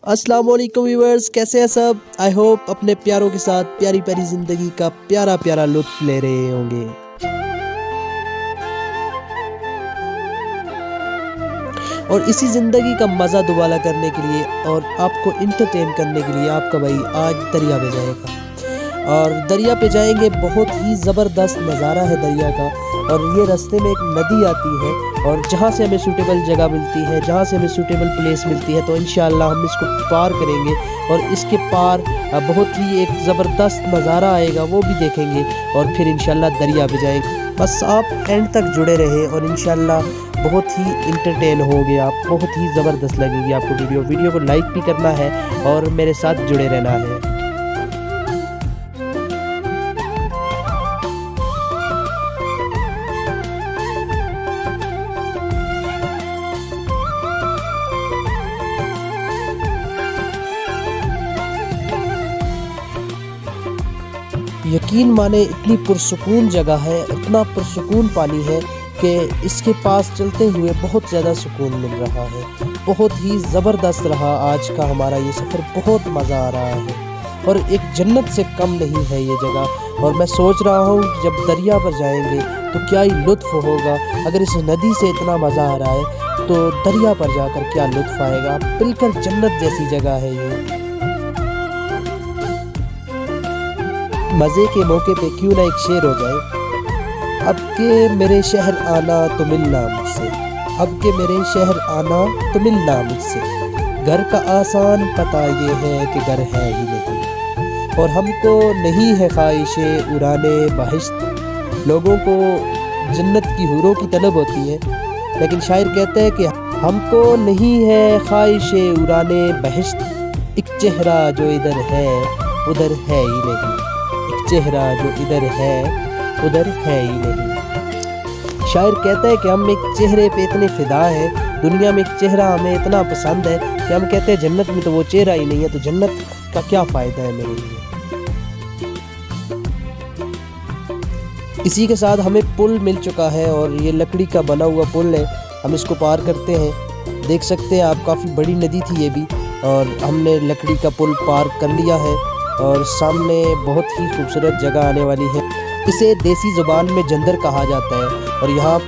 अस्सलाम वालेकुम व्यूअर्स, कैसे हैं सब। आई होप अपने प्यारों के साथ प्यारी प्यारी ज़िंदगी का प्यारा प्यारा लुत्फ़ ले रहे होंगे। और इसी ज़िंदगी का मज़ा दुबाला करने के लिए और आपको इंटरटेन करने के लिए आपका भाई आज दरिया पे जाएगा। और दरिया पे जाएंगे, बहुत ही ज़बरदस्त नज़ारा है दरिया का। और ये रास्ते में एक नदी आती है और जहाँ से हमें सूटेबल जगह मिलती है, जहाँ से हमें सूटेबल प्लेस मिलती है, तो इंशाअल्लाह हम इसको पार करेंगे। और इसके पार बहुत ही एक ज़बरदस्त नज़ारा आएगा, वो भी देखेंगे और फिर इंशाअल्लाह दरिया पे जाएंगे। बस आप एंड तक जुड़े रहें और इंशाअल्लाह बहुत ही इंटरटेन होगे आप, बहुत ही ज़बरदस्त लगेगी आपको वीडियो को लाइक भी करना है और मेरे साथ जुड़े रहना है। यकीन माने इतनी पुरसुकून जगह है, इतना पुरसुकून पानी है कि इसके पास चलते हुए बहुत ज़्यादा सुकून मिल रहा है। बहुत ही ज़बरदस्त रहा आज का हमारा ये सफ़र, बहुत मज़ा आ रहा है और एक जन्नत से कम नहीं है ये जगह। और मैं सोच रहा हूँ जब दरिया पर जाएंगे तो क्या ही लुत्फ़ होगा। अगर इस नदी से इतना मज़ा आ रहा है तो दरिया पर जाकर क्या लुत्फ़ आएगा। बिल्कुल जन्नत जैसी जगह है ये। मज़े के मौके पे क्यों ना एक शेर हो जाए। अब के मेरे शहर आना तो मिलना मुझसे, अब के मेरे शहर आना तो मिलना मुझसे। घर का आसान पता ये है कि घर है ही नहीं। और हमको नहीं है ख्वाहिशे उड़ाने बहिश्त। लोगों को जन्नत की हूरों की तलब होती है, लेकिन शायर कहते हैं कि हमको नहीं है ख्वाहिशे उड़ाने बहिश्त। एक चेहरा जो इधर है उधर है ही नहीं, चेहरा जो इधर है उधर है ही नहीं। शायर कहता है कि हम एक चेहरे पे इतने फिदा हैं, दुनिया में एक चेहरा हमें इतना पसंद है कि हम कहते हैं जन्नत में तो वो चेहरा ही नहीं है, तो जन्नत का क्या फ़ायदा है मेरे लिए। इसी के साथ हमें पुल मिल चुका है और ये लकड़ी का बना हुआ पुल है, हम इसको पार करते हैं। देख सकते हैं आप, काफ़ी बड़ी नदी थी ये भी और हमने लकड़ी का पुल पार कर लिया है। और सामने बहुत ही खूबसूरत जगह आने वाली है। इसे देसी ज़ुबान में जंदर कहा जाता है और यहाँ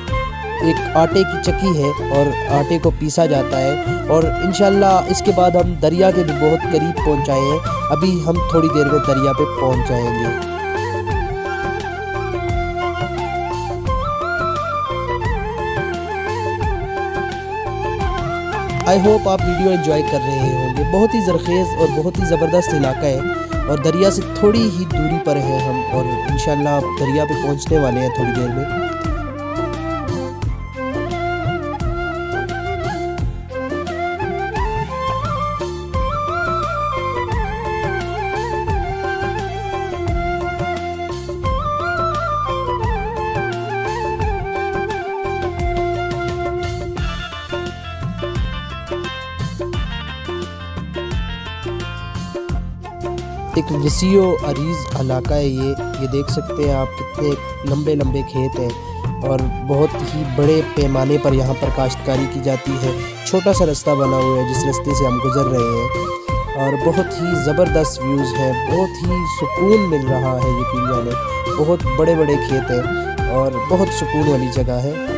एक आटे की चक्की है और आटे को पीसा जाता है। और इंशाल्लाह इसके बाद हम दरिया के भी बहुत करीब पहुँच आए हैं। अभी हम थोड़ी देर में दरिया पे पहुँच जाएंगे। आई होप आप वीडियो एंजॉय कर रहे होंगे। बहुत ही ज़रखेज़ और बहुत ही ज़बरदस्त इलाका है और दरिया से थोड़ी ही दूरी पर हैं हम और इंशाल्लाह दरिया पे पहुंचने वाले हैं थोड़ी देर में। एक वसीओ अरीज़ इलाका है ये देख सकते हैं आप, कितने लंबे लंबे खेत हैं और बहुत ही बड़े पैमाने पर यहाँ पर काश्तकारी की जाती है। छोटा सा रास्ता बना हुआ है जिस रास्ते से हम गुज़र रहे हैं और बहुत ही ज़बरदस्त व्यूज़ हैं, बहुत ही सुकून मिल रहा है। यकीन जाने बहुत बड़े बड़े खेत हैं और बहुत सुकून वाली जगह है।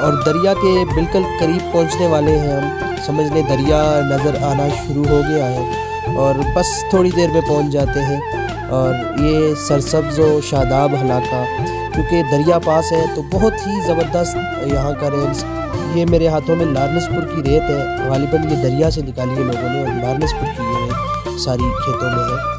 और दरिया के बिल्कुल करीब पहुंचने वाले हैं हम, समझ लें दरिया नज़र आना शुरू हो गया है और बस थोड़ी देर में पहुंच जाते हैं। और ये सरसब्ज़ व शादाब इलाका, क्योंकि दरिया पास है तो बहुत ही ज़बरदस्त यहाँ का रेंज। ये मेरे हाथों में लारनसपुर की रेत है, गालिबन ये दरिया से निकाली है लोगों ने और लारनसपुर की ये रेत सारी खेतों में है।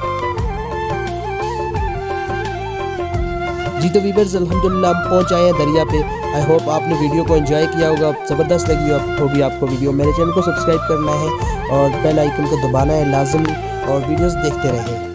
जी तो वीवर्स, अल्हम्दुलिल्लाह हम पहुंच आए हैं दरिया पे। आई होप आपने वीडियो को एंजॉय किया होगा, ज़बरदस्त लगी आपको वीडियो। मेरे चैनल को सब्सक्राइब करना है और बेल आइकन को दबाना है लाजमी और वीडियोस देखते रहें।